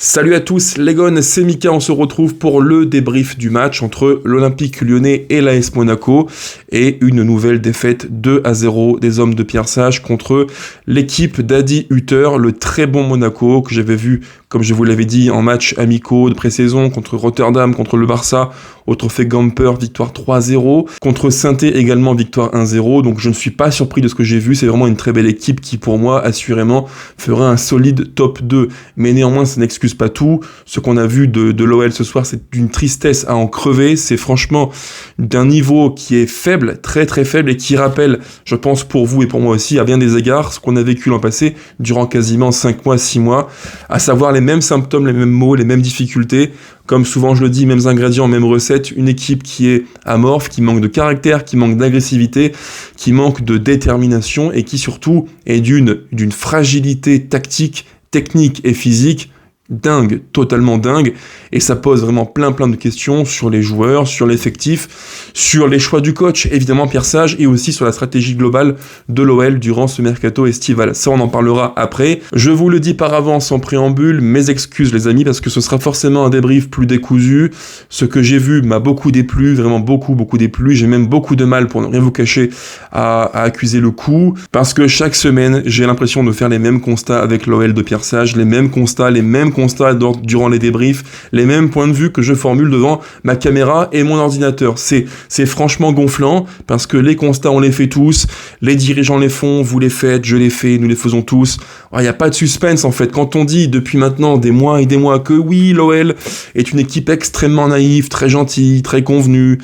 Salut à tous, les gones, c'est Mika, on se retrouve pour le débrief du match entre l'Olympique Lyonnais et l'AS Monaco et une nouvelle défaite 2-0 des hommes de Pierre Sage contre l'équipe d'Adi Hutter, le très bon Monaco que j'avais vu, comme je vous l'avais dit, en match amicaux de pré-saison contre Rotterdam, contre le Barça, au trophée Gamper, victoire 3-0, contre Saint-Étienne également victoire 1-0, donc je ne suis pas surpris de ce que j'ai vu, c'est vraiment une très belle équipe qui pour moi assurément fera un solide top 2, mais néanmoins ça n'excuse pas tout. Ce qu'on a vu de l'OL ce soir, c'est d'une tristesse à en crever. C'est franchement d'un niveau qui est faible, très très faible, et qui rappelle, je pense pour vous et pour moi aussi, à bien des égards, ce qu'on a vécu l'an passé durant quasiment 5 mois, 6 mois, à savoir les mêmes symptômes, les mêmes mots, les mêmes difficultés. Comme souvent je le dis, mêmes ingrédients, mêmes recettes, une équipe qui est amorphe, qui manque de caractère, qui manque d'agressivité, qui manque de détermination et qui surtout est d'une fragilité tactique, technique et physique dingue, totalement dingue, et ça pose vraiment plein de questions sur les joueurs, sur l'effectif, sur les choix du coach, évidemment Pierre Sage, et aussi sur la stratégie globale de l'OL durant ce mercato estival. Ça on en parlera après. Je vous le dis par avance en préambule, mes excuses les amis, parce que ce sera forcément un débrief plus décousu. Ce que j'ai vu m'a beaucoup déplu, vraiment beaucoup déplu. J'ai même beaucoup de mal, pour ne rien vous cacher, à accuser le coup, parce que chaque semaine j'ai l'impression de faire les mêmes constats avec l'OL de Pierre Sage, les mêmes constats durant les débriefs, les mêmes points de vue que je formule devant ma caméra et mon ordinateur. C'est franchement gonflant, parce que les constats on les fait tous, les dirigeants les font, vous les faites, je les fais, nous les faisons tous. Il n'y a pas de suspense en fait. Quand on dit depuis maintenant des mois et des mois que oui, l'OL est une équipe extrêmement naïve, très gentille, très convenue,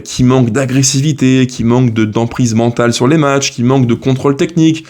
qui manque d'agressivité, qui manque d'emprise mentale sur les matchs, qui manque de contrôle technique,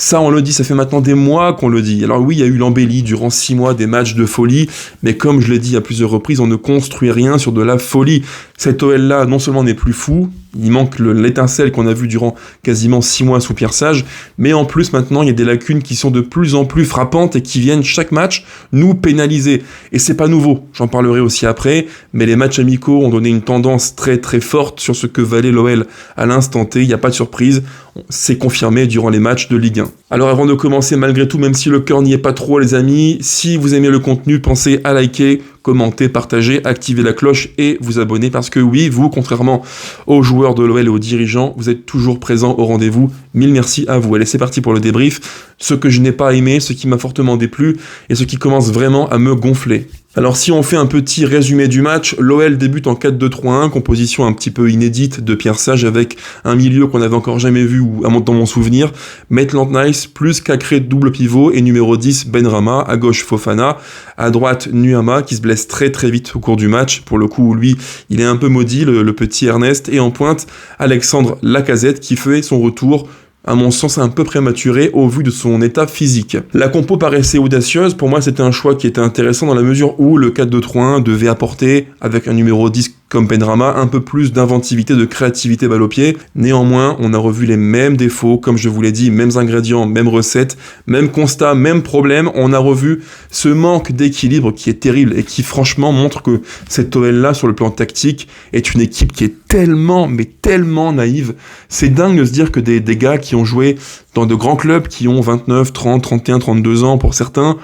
ça, on le dit, ça fait maintenant des mois qu'on le dit. Alors oui, il y a eu l'embellie durant 6 mois, des matchs de folie, mais comme je l'ai dit à plusieurs reprises, on ne construit rien sur de la folie. Cet OL-là, non seulement n'est plus fou, il manque l'étincelle qu'on a vue durant quasiment 6 mois sous Pierre Sage, mais en plus maintenant il y a des lacunes qui sont de plus en plus frappantes et qui viennent chaque match nous pénaliser. Et c'est pas nouveau, j'en parlerai aussi après, mais les matchs amicaux ont donné une tendance très très forte sur ce que valait l'OL à l'instant T, il n'y a pas de surprise, c'est confirmé durant les matchs de Ligue 1. Alors avant de commencer, malgré tout, même si le cœur n'y est pas trop les amis, si vous aimez le contenu, pensez à liker, commenter, partager, activer la cloche et vous abonner, parce que oui, vous, contrairement aux joueurs de l'OL et aux dirigeants, vous êtes toujours présents au rendez-vous. Mille merci à vous. Allez, c'est parti pour le débrief. Ce que je n'ai pas aimé, ce qui m'a fortement déplu et ce qui commence vraiment à me gonfler. Alors si on fait un petit résumé du match, l'OL débute en 4-2-3-1, composition un petit peu inédite de Pierre Sage avec un milieu qu'on n'avait encore jamais vu dans mon souvenir, Maitland-Niles plus Cacré double pivot et numéro 10 Benrahma, à gauche Fofana, à droite Nuama qui se blesse très vite au cours du match, pour le coup lui il est un peu maudit le petit Ernest, et en pointe Alexandre Lacazette qui fait son retour, à mon sens un peu prématuré au vu de son état physique. La compo paraissait audacieuse, pour moi c'était un choix qui était intéressant dans la mesure où le 4-2-3-1 devait apporter, avec un numéro 10 comme Benrahma, un peu plus d'inventivité, de créativité balle au pied. Néanmoins, on a revu les mêmes défauts, comme je vous l'ai dit, mêmes ingrédients, mêmes recettes, même constat, même problème. On a revu ce manque d'équilibre qui est terrible et qui franchement montre que cette OL-là, sur le plan tactique, est une équipe qui est tellement naïve. C'est dingue de se dire que des gars qui ont joué dans de grands clubs, qui ont 29, 30, 31, 32 ans pour certains,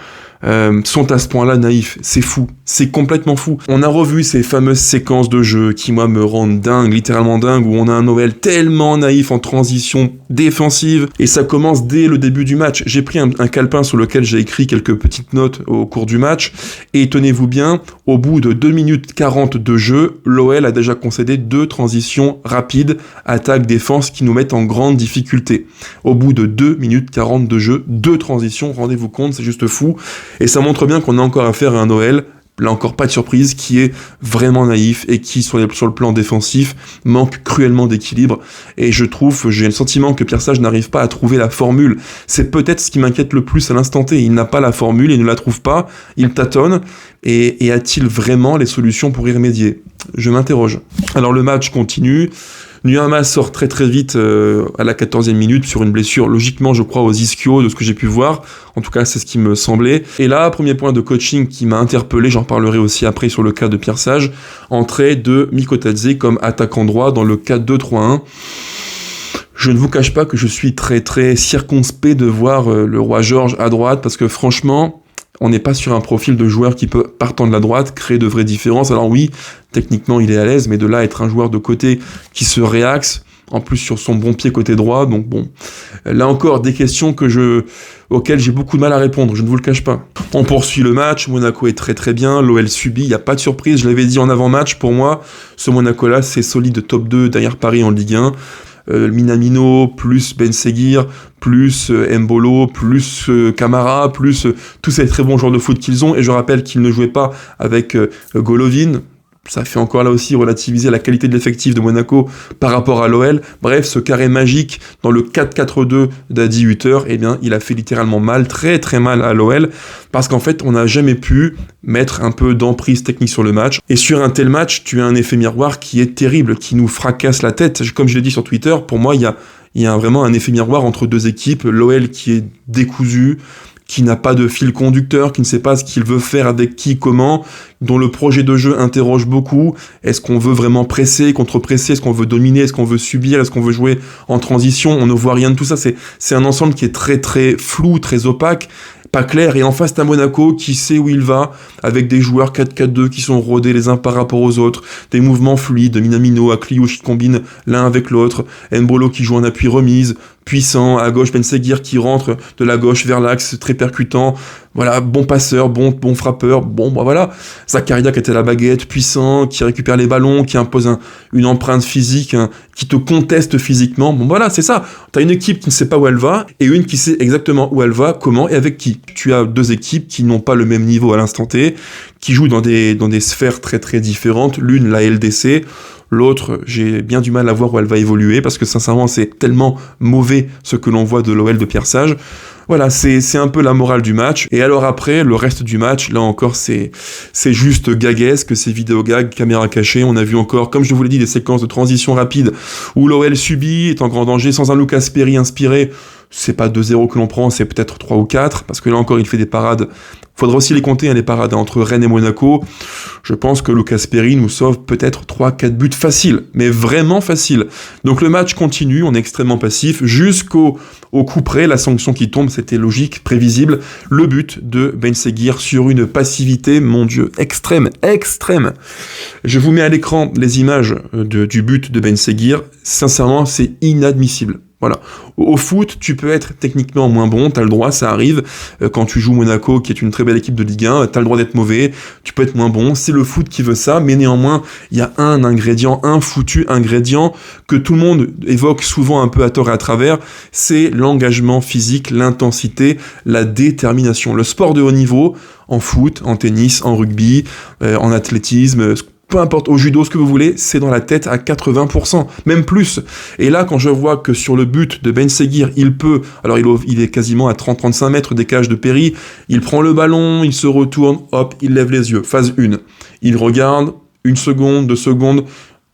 sont à ce point-là naïfs. C'est fou, c'est complètement fou. On a revu ces fameuses séquences de jeu qui, moi, me rendent dingue, littéralement dingue, où on a un OL tellement naïf en transition défensive, et ça commence dès le début du match. J'ai pris un calepin sur lequel j'ai écrit quelques petites notes au cours du match, et tenez-vous bien, au bout de 2 minutes 40 de jeu, l'OL a déjà concédé 2 transitions rapides, attaque-défense, qui nous mettent en grande difficulté. Au bout de 2 minutes 40 de jeu, 2 transitions, rendez-vous compte, c'est juste fou. Et ça montre bien qu'on a encore affaire à un OL, là encore pas de surprise, qui est vraiment naïf et qui, sur le plan défensif, manque cruellement d'équilibre. Et j'ai le sentiment que Pierre Sage n'arrive pas à trouver la formule. C'est peut-être ce qui m'inquiète le plus à l'instant T. Il n'a pas la formule, il ne la trouve pas, il tâtonne. Et a-t-il vraiment les solutions pour y remédier ? Je m'interroge. Alors le match continue. Nuama sort très vite à la 14e minute sur une blessure, logiquement je crois aux ischios de ce que j'ai pu voir, en tout cas c'est ce qui me semblait. Et là, premier point de coaching qui m'a interpellé, j'en parlerai aussi après sur le cas de Pierre Sage, entrée de Mikotadze comme attaquant droit dans le 4-2-3-1. Je ne vous cache pas que je suis très circonspect de voir le roi Georges à droite, parce que franchement, On n'est pas sur un profil de joueur qui peut, partant de la droite, créer de vraies différences. Alors oui, techniquement, il est à l'aise, mais de là à être un joueur de côté qui se réaxe, en plus sur son bon pied côté droit, donc bon. Là encore, des questions auxquelles j'ai beaucoup de mal à répondre, je ne vous le cache pas. On poursuit le match, Monaco est très très bien, l'OL subit, il n'y a pas de surprise, je l'avais dit en avant-match, pour moi, ce Monaco-là, c'est solide top 2 derrière Paris en Ligue 1. Minamino, plus Ben Seguir, plus Mbolo, plus Camara, plus tous ces très bons joueurs de foot qu'ils ont, et je rappelle qu'ils ne jouaient pas avec Golovin. Ça fait encore là aussi relativiser la qualité de l'effectif de Monaco par rapport à l'OL. Bref, ce carré magique dans le 4-4-2 d'Adi Hutter, eh bien, il a fait littéralement mal, très très mal à l'OL, parce qu'en fait, on n'a jamais pu mettre un peu d'emprise technique sur le match. Et sur un tel match, tu as un effet miroir qui est terrible, qui nous fracasse la tête. Comme je l'ai dit sur Twitter, pour moi, il y a vraiment un effet miroir entre deux équipes. L'OL qui est décousu, qui n'a pas de fil conducteur, qui ne sait pas ce qu'il veut faire avec qui, comment, dont le projet de jeu interroge beaucoup. Est-ce qu'on veut vraiment presser, contre-presser? Est-ce qu'on veut dominer? Est-ce qu'on veut subir? Est-ce qu'on veut jouer en transition? On ne voit rien de tout ça. C'est un ensemble qui est très très flou, très opaque, pas clair. Et en face, t'as Monaco qui sait où il va, avec des joueurs 4-4-2 qui sont rodés les uns par rapport aux autres, des mouvements fluides, Minamino, Akliouche qui combinent l'un avec l'autre, Mbolo qui joue en appui remise, puissant, à gauche Ben Seguir qui rentre de la gauche vers l'axe, très percutant, voilà, bon passeur, bon frappeur, voilà, Zakaria qui était à la baguette, puissant, qui récupère les ballons, qui impose une empreinte physique, qui te conteste physiquement, voilà, c'est ça, t'as une équipe qui ne sait pas où elle va, et une qui sait exactement où elle va, comment et avec qui. Tu as deux équipes qui n'ont pas le même niveau à l'instant T, qui jouent dans des sphères très très différentes, l'une la LDC, l'autre, j'ai bien du mal à voir où elle va évoluer, parce que sincèrement, c'est tellement mauvais ce que l'on voit de l'OL de Pierre Sage. Voilà, c'est un peu la morale du match. Et alors après, le reste du match, là encore, c'est juste gaguesque, c'est vidéo gag, caméra cachée. On a vu encore, comme je vous l'ai dit, des séquences de transition rapide où l'OL subit, est en grand danger, sans un Lucas Perry inspiré. C'est pas 2-0 que l'on prend, c'est peut-être 3 ou 4, parce que là encore, il fait des parades. Faudra aussi les compter, les parades entre Rennes et Monaco. Je pense que Lucas Perry nous sauve peut-être 3-4 buts faciles, mais vraiment faciles. Donc le match continue, on est extrêmement passif, jusqu'au coup près, la sanction qui tombe, c'était logique, prévisible. Le but de Ben Seguir sur une passivité, mon Dieu, extrême. Je vous mets à l'écran les images du but de Ben Seguir. Sincèrement, c'est inadmissible. Voilà. Au foot, tu peux être techniquement moins bon, t'as le droit, ça arrive. Quand tu joues Monaco, qui est une très belle équipe de Ligue 1, t'as le droit d'être mauvais, tu peux être moins bon, c'est le foot qui veut ça, mais néanmoins, il y a un foutu ingrédient que tout le monde évoque souvent un peu à tort et à travers, c'est l'engagement physique, l'intensité, la détermination. Le sport de haut niveau, en foot, en tennis, en rugby, en athlétisme, peu importe, au judo, ce que vous voulez, c'est dans la tête à 80%, même plus. Et là, quand je vois que sur le but de Ben Seguir, il peut, alors il est quasiment à 30-35 mètres des cages de Perry, il prend le ballon, il se retourne, hop, il lève les yeux. Phase 1, il regarde, 1 seconde, 2 secondes.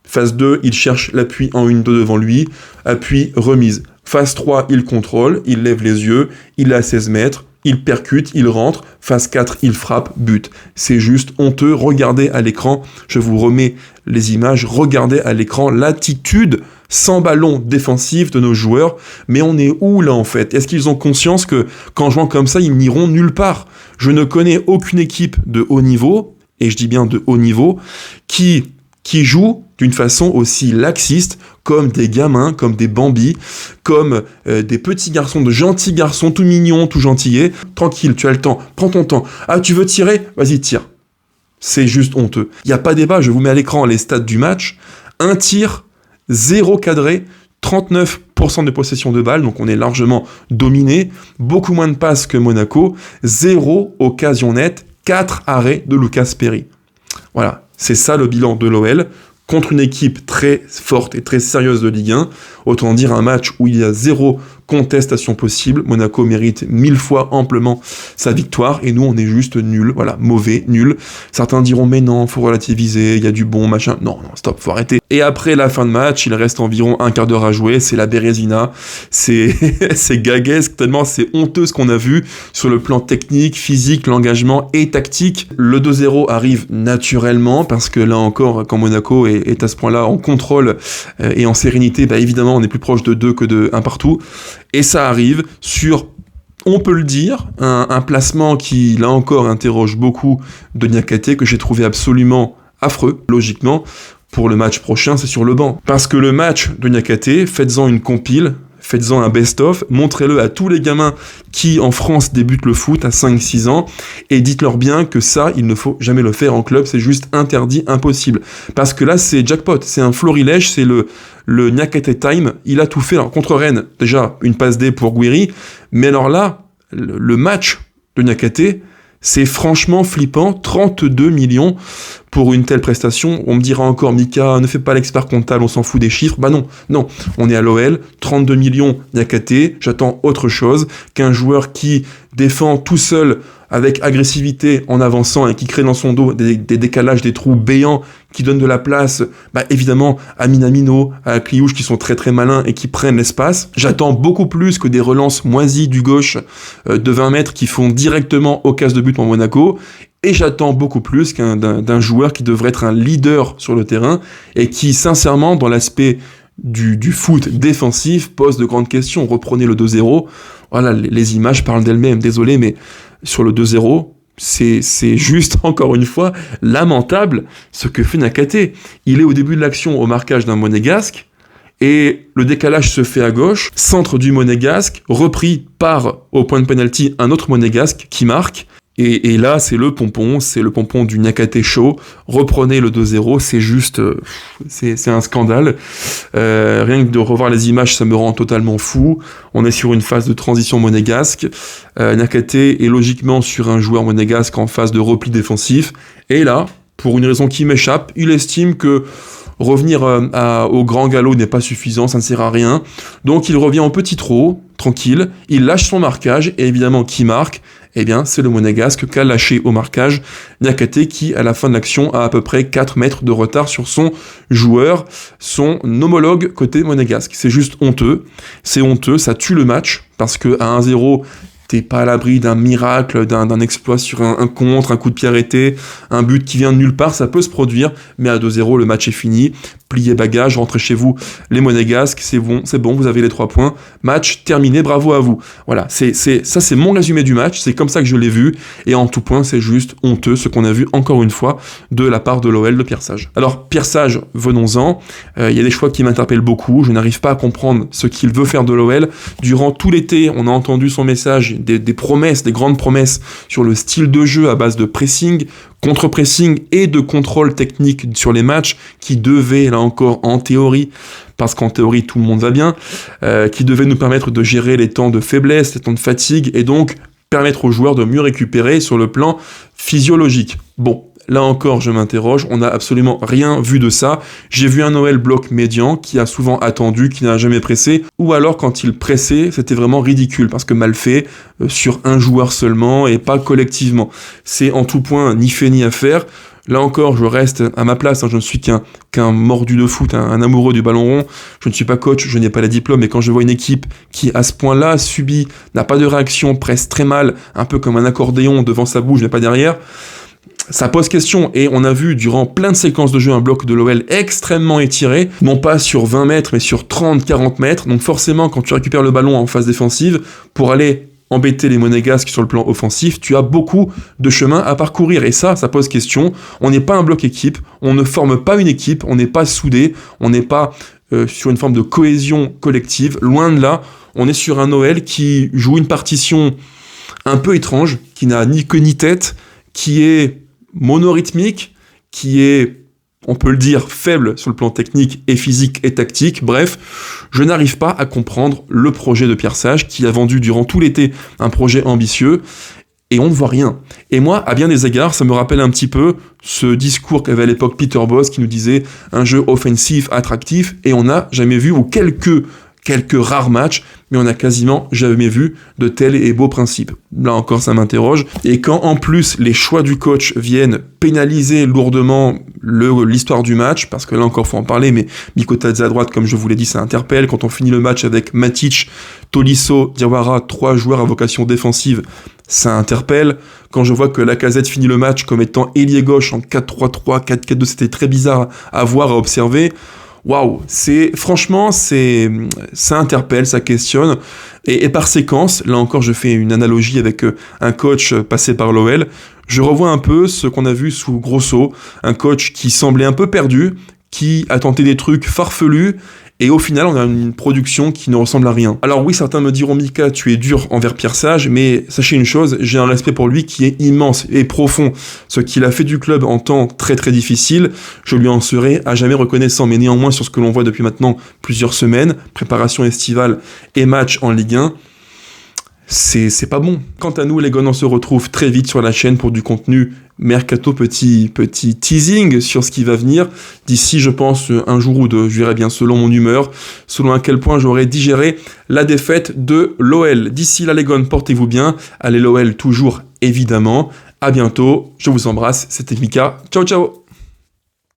Phase 2, il cherche l'appui en 1-2 devant lui, appui, remise. Phase 3, il contrôle, il lève les yeux, il est à 16 mètres, il percute, il rentre, phase 4, il frappe, but. C'est juste honteux, regardez à l'écran, je vous remets les images, regardez à l'écran l'attitude sans ballon défensif de nos joueurs, mais on est où là en fait? Est-ce qu'ils ont conscience que qu'en jouant comme ça, ils n'iront nulle part? Je ne connais aucune équipe de haut niveau, et je dis bien de haut niveau, qui joue d'une façon aussi laxiste, comme des gamins, comme des bambis, comme des petits garçons, de gentils garçons, tout mignons, tout gentillés. Tranquille, tu as le temps, prends ton temps. Ah, tu veux tirer? Vas-y, tire. C'est juste honteux. Il n'y a pas débat, je vous mets à l'écran les stats du match. 1 tir, 0 cadré, 39% de possession de balle, donc on est largement dominé. Beaucoup moins de passes que Monaco. 0 occasion nette, 4 arrêts de Lucas Perry. Voilà, c'est ça le bilan de l'OL, contre une équipe très forte et très sérieuse de Ligue 1. Autant dire un match où il y a 0 contestation possible. Monaco mérite 1000 fois amplement sa victoire, et nous on est juste nuls, voilà, mauvais, nuls. Certains diront mais non, faut relativiser, il y a du bon, machin. Non, stop, faut arrêter. Et après la fin de match, il reste environ un quart d'heure à jouer, c'est la Bérésina, c'est gaguesque, tellement c'est honteux ce qu'on a vu sur le plan technique, physique, l'engagement et tactique. Le 2-0 arrive naturellement, parce que là encore, quand Monaco est à ce point-là en contrôle et en sérénité, bah évidemment on est plus proche de 2 que de 1 partout. Et ça arrive sur on peut le dire, un placement qui, là encore, interroge beaucoup de Niakate, que j'ai trouvé absolument affreux, logiquement. Pour le match prochain, c'est sur le banc. Parce que le match de Niakate, faites-en une compile, faites-en un best-of, montrez-le à tous les gamins qui, en France, débutent le foot à 5-6 ans, et dites-leur bien que ça, il ne faut jamais le faire en club, c'est juste interdit, impossible. Parce que là, c'est jackpot, c'est un florilège, c'est le Niakate time, il a tout fait. Alors, contre Rennes, déjà, une passe D pour Gouiri, mais alors là, le match de Niakate, c'est franchement flippant, 32 millions pour une telle prestation. On me dira encore, Mika, ne fais pas l'expert comptable, on s'en fout des chiffres. Bah non, on est à l'OL, 32 millions Niakate, j'attends autre chose qu'un joueur qui défend tout seul avec agressivité en avançant et qui crée dans son dos des décalages, des trous béants, qui donnent de la place, évidemment, à Minamino, à Kliouche, qui sont très très malins et qui prennent l'espace. J'attends beaucoup plus que des relances moisies du gauche de 20 mètres qui font directement au casse de but pour Monaco. Et j'attends beaucoup plus d'un joueur qui devrait être un leader sur le terrain et qui, sincèrement, dans l'aspect du foot défensif, pose de grandes questions. Reprenez le 2-0. Voilà, les images parlent d'elles-mêmes. Désolé, mais sur le 2-0, c'est juste, encore une fois, lamentable ce que fait Niakate. Il est au début de l'action au marquage d'un Monégasque, et le décalage se fait à gauche, centre du Monégasque, repris par, au point de pénalty, un autre Monégasque qui marque. Et là, c'est le pompon du Niakate show. Reprenez le 2-0, c'est juste, c'est un scandale. Rien que de revoir les images, ça me rend totalement fou. On est sur une phase de transition monégasque. Niakate est logiquement sur un joueur monégasque en phase de repli défensif. Et là, pour une raison qui m'échappe, il estime que revenir au grand galop n'est pas suffisant, ça ne sert à rien. Donc il revient en petit trot, tranquille, il lâche son marquage, et évidemment, qui marque ? Eh bien, c'est le Monégasque qu'a lâché au marquage Niakate qui, à la fin de l'action, a à peu près 4 mètres de retard sur son joueur, son homologue côté Monégasque. C'est juste honteux, c'est honteux, ça tue le match, parce que à 1-0, t'es pas à l'abri d'un miracle, d'un exploit sur un contre, un coup de pied arrêté, un but qui vient de nulle part, ça peut se produire, mais à 2-0, le match est fini. Pliez bagages, rentrez chez vous, les Monégasques, c'est bon, vous avez les 3 points. Match terminé, bravo à vous. Voilà, ça c'est mon résumé du match, c'est comme ça que je l'ai vu, et en tout point, c'est juste honteux ce qu'on a vu encore une fois de la part de l'OL de Pierre Sage. Alors, Pierre Sage, venons-en, il y a des choix qui m'interpellent beaucoup, je n'arrive pas à comprendre ce qu'il veut faire de l'OL. Durant tout l'été, on a entendu son message, des promesses, des grandes promesses sur le style de jeu à base de pressing, contre-pressing et de contrôle technique sur les matchs qui devait, là encore, en théorie, parce qu'en théorie tout le monde va bien, qui devait nous permettre de gérer les temps de faiblesse, les temps de fatigue, et donc permettre aux joueurs de mieux récupérer sur le plan physiologique. Bon, là encore, je m'interroge, on n'a absolument rien vu de ça. J'ai vu un OL bloc médian qui a souvent attendu, qui n'a jamais pressé, ou alors quand il pressait, c'était vraiment ridicule, parce que mal fait, sur un joueur seulement, et pas collectivement. C'est en tout point ni fait ni à faire. Là encore, je reste à ma place, je ne suis qu'un mordu de foot, un amoureux du ballon rond, je ne suis pas coach, je n'ai pas les diplômes, mais quand je vois une équipe qui, à ce point-là, subit, n'a pas de réaction, presse très mal, un peu comme un accordéon devant sa bouche, mais pas derrière, ça pose question, et on a vu durant plein de séquences de jeu un bloc de l'OL extrêmement étiré, non pas sur 20 mètres, mais sur 30-40 mètres, donc forcément, quand tu récupères le ballon en phase défensive, pour aller embêter les Monégasques sur le plan offensif, tu as beaucoup de chemin à parcourir, et ça pose question. On n'est pas un bloc équipe, on ne forme pas une équipe, on n'est pas soudé, on n'est pas sur une forme de cohésion collective, loin de là, on est sur un OL qui joue une partition un peu étrange, qui n'a ni queue ni tête, qui est monorythmique, qui est, on peut le dire, faible sur le plan technique et physique et tactique. Bref, je n'arrive pas à comprendre le projet de Pierre Sage, qui a vendu durant tout l'été un projet ambitieux, et on ne voit rien. Et moi, à bien des égards, ça me rappelle un petit peu ce discours qu'avait à l'époque Peter Bosz, qui nous disait un jeu offensif, attractif, et on n'a jamais vu, ou quelques rares matchs, mais on n'a quasiment jamais vu de tels et beaux principes. Là encore, ça m'interroge. Et quand, en plus, les choix du coach viennent pénaliser lourdement l'histoire du match, parce que là encore, faut en parler, mais Mikotadze à droite, comme je vous l'ai dit, ça interpelle. Quand on finit le match avec Matic, Tolisso, Diawara, 3 joueurs à vocation défensive, ça interpelle. Quand je vois que Lacazette finit le match comme étant ailier gauche en 4-3-3, 4-4-2, c'était très bizarre à voir, à observer. waouh, ça interpelle, ça questionne, et par séquence, là encore je fais une analogie avec un coach passé par l'OL, je revois un peu ce qu'on a vu sous Grosso, un coach qui semblait un peu perdu, qui a tenté des trucs farfelus, et au final, on a une production qui ne ressemble à rien. Alors oui, certains me diront, Mika, tu es dur envers Pierre Sage, mais sachez une chose, j'ai un respect pour lui qui est immense et profond. Ce qu'il a fait du club en temps très très difficile, je lui en serai à jamais reconnaissant. Mais néanmoins, sur ce que l'on voit depuis maintenant plusieurs semaines, préparation estivale et match en Ligue 1, c'est pas bon. Quant à nous, les Gones, on se retrouve très vite sur la chaîne pour du contenu mercato, petit teasing sur ce qui va venir. D'ici, je pense, un jour ou deux, je verrai bien selon mon humeur, selon à quel point j'aurai digéré la défaite de l'OL. D'ici là, les Gones, portez-vous bien. Allez l'OL toujours, évidemment. À bientôt, je vous embrasse, c'était Mika. Ciao, ciao.